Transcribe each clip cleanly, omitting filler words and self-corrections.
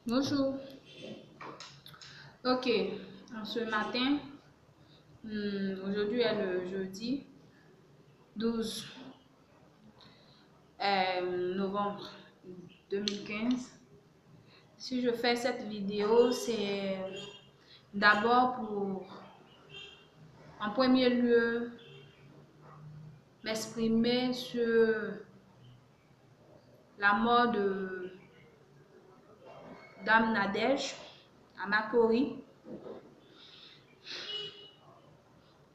Bonjour. Ok, ce matin, aujourd'hui est le jeudi 12 novembre 2015. Si je fais cette vidéo, c'est d'abord pour, en premier lieu, m'exprimer sur la mort de Dame Nadège à Makori.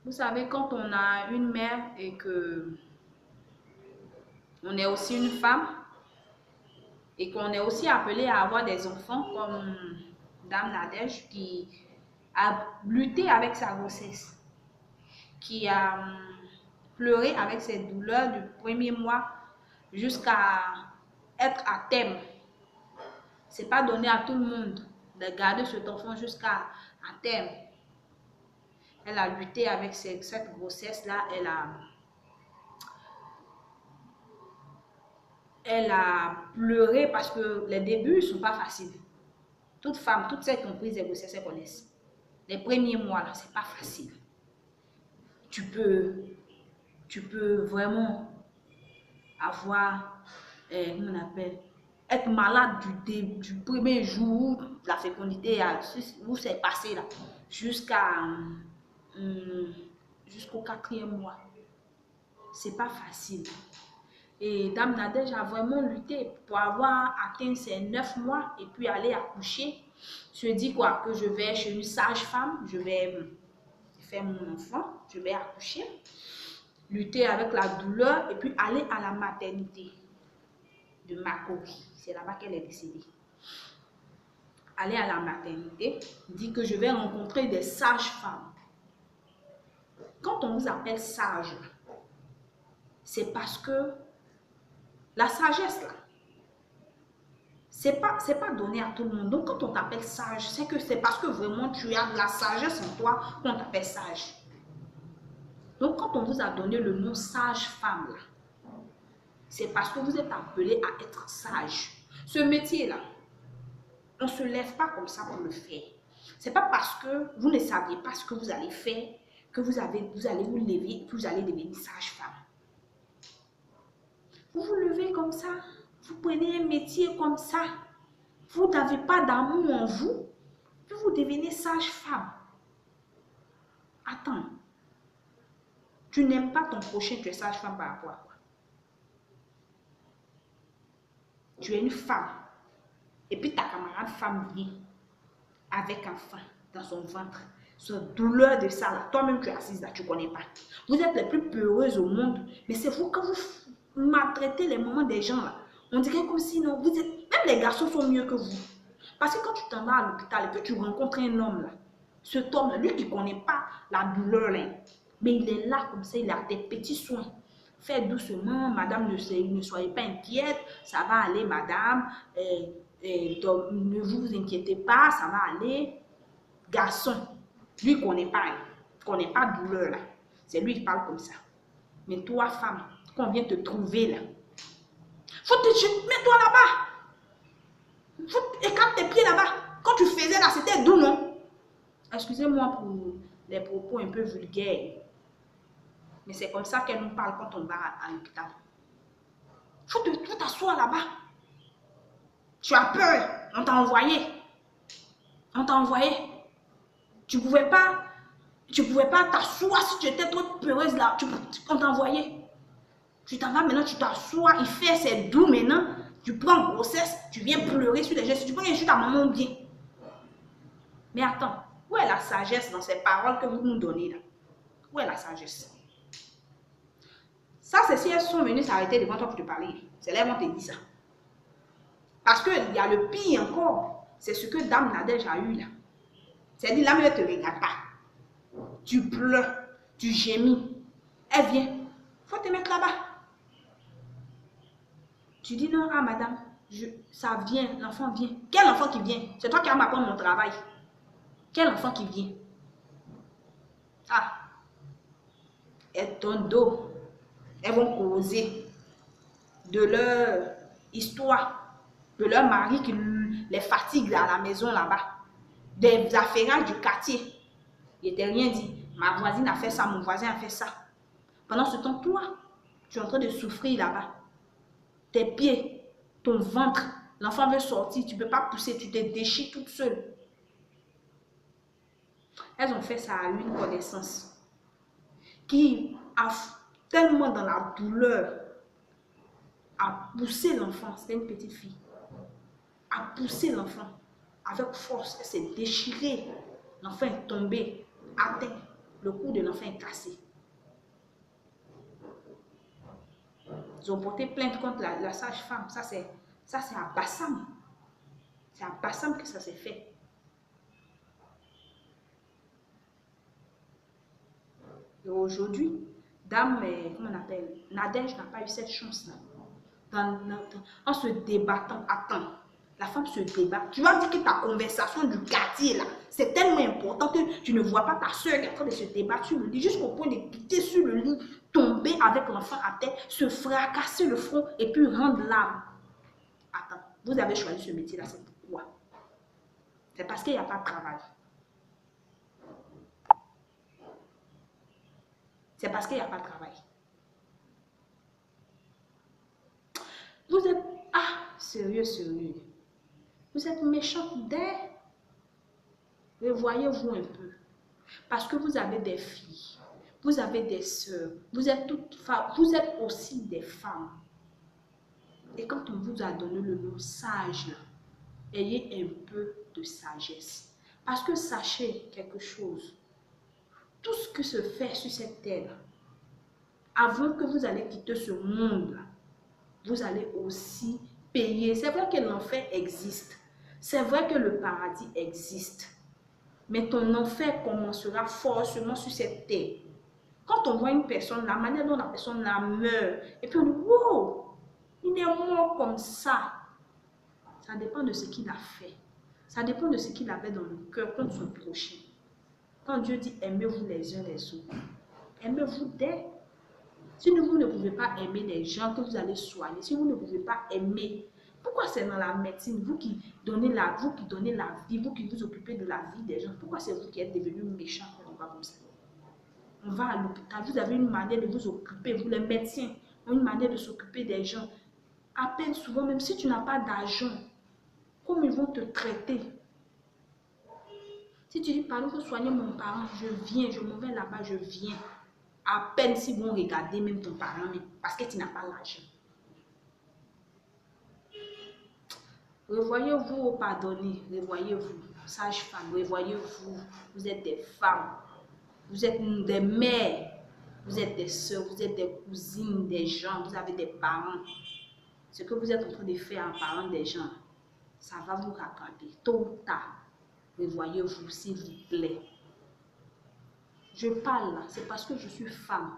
Vous savez, quand on a une mère et que on est aussi une femme et qu'on est aussi appelé à avoir des enfants comme Dame Nadège qui a lutté avec sa grossesse, qui a pleuré avec ses douleurs du premier mois jusqu'à être à terme. C'est pas donné à tout le monde de garder cet enfant jusqu'à terme. Elle a lutté avec cette grossesse-là, elle a pleuré parce que les débuts ne sont pas faciles. Toute femme, toutes celles qui ont pris des grossesses, elles connaissent. Les premiers mois, là, c'est pas facile. Tu peux vraiment avoir, comment on appelle, être malade du premier jour où la fécondité, où c'est passé là, jusqu'au quatrième mois. C'est pas facile. Et Dame Nadège a vraiment lutté pour avoir atteint ses 9 mois et puis aller accoucher. Je dis quoi? Que je vais chez une sage-femme, je vais faire mon enfant, je vais accoucher, lutter avec la douleur et puis aller à la maternité de Makori. C'est là-bas qu'elle est décédée. Aller à la maternité, dit que je vais rencontrer des sages-femmes. Quand on vous appelle sage, c'est parce que la sagesse, là, c'est pas donné à tout le monde. Donc, quand on t'appelle sage, c'est que c'est parce que vraiment tu as de la sagesse en toi qu'on t'appelle sage. Donc, quand on vous a donné le nom sage-femme, là, c'est parce que vous êtes appelé à être sage. Ce métier-là, on ne se lève pas comme ça pour le faire. Ce n'est pas parce que vous ne saviez pas ce que vous allez faire que vous allez vous lever et que vous allez devenir sage-femme. Vous vous levez comme ça, vous prenez un métier comme ça, vous n'avez pas d'amour en vous, puis vous devenez sage-femme. Attends, tu n'aimes pas ton prochain, tu es sage-femme par rapport à quoi? Tu es une femme, et puis ta camarade femme vient avec un enfant dans son ventre. Cette douleur de ça, là, toi-même tu es assise là, tu ne connais pas. Vous êtes les plus peureuses au monde, mais c'est vous quand vous maltraitez les moments des gens là. On dirait comme si non, vous êtes, même les garçons sont mieux que vous. Parce que quand tu t'en vas à l'hôpital et que tu rencontres un homme là, cet homme là, lui qui ne connaît pas la douleur là, mais il est là comme ça, il a des petits soins. Faites doucement, madame, ne soyez pas inquiète, ça va aller, madame. Donc, ne vous inquiétez pas, ça va aller. Garçon, lui ne connaît pas douleur là. C'est lui qui parle comme ça. Mais toi, femme, qu'on vient te trouver là, mets-toi là-bas. Écarte tes pieds là-bas. Quand tu faisais là, c'était doux, non? Excusez-moi pour les propos un peu vulgaires. Mais c'est comme ça qu'elle nous parle quand on va à l'hôpital. Faut t'asseoir là-bas. Tu as peur. On t'a envoyé. Tu pouvais pas t'asseoir si tu étais trop peureuse là. On t'a envoyé. Tu t'en vas maintenant, tu t'assois. Il fait ses doux maintenant. Tu prends grossesse. Tu viens pleurer sur les gestes. Tu prends sur ta maman bien. Mais attends. Où est la sagesse dans ces paroles que vous nous donnez là? Où est la sagesse? Ça, c'est si elles sont venues s'arrêter devant toi pour te parler. C'est là qu'elles vont te dire ça. Parce qu'il y a le pire encore. C'est ce que Dame Nadège a eu là. C'est-à-dire, là, elle ne te regarde pas. Tu pleures, tu gémis. Elle vient. Il faut te mettre là-bas. Tu dis non, ah madame, ça vient, l'enfant vient. Quel enfant qui vient? C'est toi qui vas m'apprendre mon travail. Quel enfant qui vient? Ah, elles donnent dos. Elles vont causer de leur histoire, de leur mari qui les fatigues à la maison là-bas, des affairages du quartier. Il n'était rien dit. Ma voisine a fait ça, mon voisin a fait ça. Pendant ce temps, toi, tu es en train de souffrir là-bas. Tes pieds, ton ventre, l'enfant veut sortir, tu ne peux pas pousser, tu te déchires toute seule. Elles ont fait ça à une connaissance qui a tellement dans la douleur a poussé l'enfant, c'était une petite fille, a poussé l'enfant avec force, elle s'est déchirée, l'enfant est tombé, atteint, le cou de l'enfant est cassé. Ils ont porté plainte contre la sage-femme, ça c'est à Bassam, c'est à Bassam que ça s'est fait. Et aujourd'hui, dame, comment on appelle, Nadège n'a pas eu cette chance-là. En se débattant, attends, la femme se débat. Tu vas dire que ta conversation du quartier, là, c'est tellement important que tu ne vois pas ta soeur qui est en train de se débattre sur le lit, jusqu'au point de quitter sur le lit, tomber avec l'enfant à terre, se fracasser le front et puis rendre l'âme. Attends, vous avez choisi ce métier-là, c'est pourquoi? C'est parce qu'il n'y a pas de travail. C'est parce qu'il n'y a pas de travail. Vous êtes... Ah, sérieux, sérieux. Vous êtes méchant dès... Revoyez-vous un peu. Parce que vous avez des filles. Vous avez des sœurs. Vous êtes toutes femmes. Vous êtes aussi des femmes. Et quand on vous a donné le nom sage, là, ayez un peu de sagesse. Parce que sachez quelque chose. Tout ce que se fait sur cette terre, avant que vous allez quitter ce monde-là, vous allez aussi payer. C'est vrai que l'enfer existe. C'est vrai que le paradis existe. Mais ton enfer commencera forcément sur cette terre. Quand on voit une personne, la manière dont la personne la meurt, et puis on dit, wow, il est mort comme ça. Ça dépend de ce qu'il a fait. Ça dépend de ce qu'il avait dans le cœur contre son prochain. Quand Dieu dit, aimez-vous les uns les autres, aimez-vous dès. Si vous ne pouvez pas aimer les gens que vous allez soigner, si vous ne pouvez pas aimer, pourquoi c'est dans la médecine, vous qui donnez la vie, vous qui vous occupez de la vie des gens, pourquoi c'est vous qui êtes devenus méchants quand on va comme ça? On va à l'hôpital, vous avez une manière de vous occuper, vous les médecins ont une manière de s'occuper des gens. À peine souvent, même si tu n'as pas d'argent, comment ils vont te traiter? Si tu dis, pardon, il faut soigner mon parent, je viens, je m'en vais là-bas, je viens. À peine s'ils vont regarder même ton parent, parce que tu n'as pas l'argent. Revoyez-vous pardonner, revoyez-vous, sage-femme, revoyez-vous, vous êtes des femmes, vous êtes des mères, vous êtes des soeurs, vous êtes des cousines des gens, vous avez des parents. Ce que vous êtes en train de faire en parlant des gens, ça va vous rattraper tôt ou tard. Revoyez-vous, s'il vous plaît. Je parle là, c'est parce que je suis femme.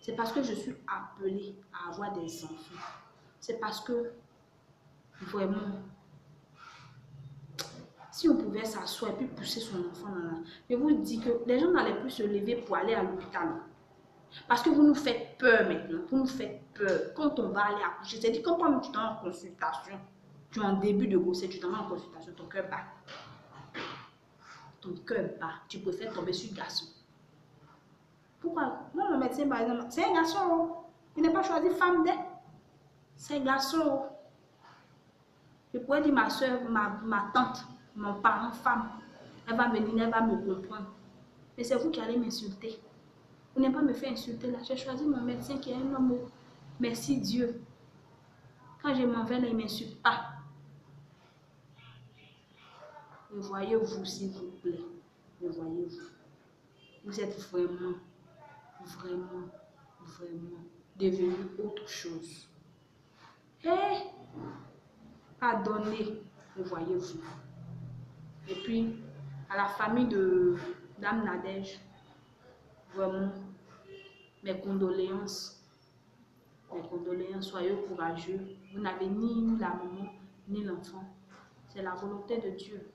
C'est parce que je suis appelée à avoir des enfants. C'est parce que, vraiment, si on pouvait s'asseoir et puis pousser son enfant là, je vous dis que les gens n'allaient plus se lever pour aller à l'hôpital. Parce que vous nous faites peur maintenant. Vous nous faites peur. Quand on va aller accoucher, c'est-à-dire quand tu es en consultation, tu es en début de grossesse, tu t'en vas en consultation, ton cœur bat. Ton cœur bat. Tu préfères tomber sur le garçon. Pourquoi? Moi, mon médecin, par exemple, c'est un garçon. Il n'est pas choisi femme d'être. C'est un garçon. Je pourrais dire ma soeur, ma tante, mon parent, femme. Elle va venir, elle va me comprendre. Mais c'est vous qui allez m'insulter. Vous n'allez pas me faire insulter là. J'ai choisi mon médecin qui est un homme. Merci Dieu. Quand je m'en vais là, il ne m'insulte pas. Revoyez-vous, s'il vous plaît. Revoyez-vous. Vous êtes vraiment devenu autre chose. Et pardonnez, revoyez-vous. Et puis, à la famille de Dame Nadège, vraiment, mes condoléances, soyez courageux. Vous n'avez ni la maman, ni l'enfant. C'est la volonté de Dieu.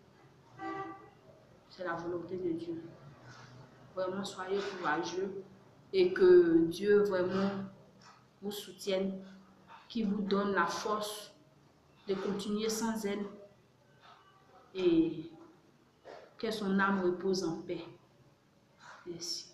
C'est la volonté de Dieu. Vraiment, soyez courageux et que Dieu vraiment vous soutienne, qu'il vous donne la force de continuer sans elle. et que son âme repose en paix. Merci.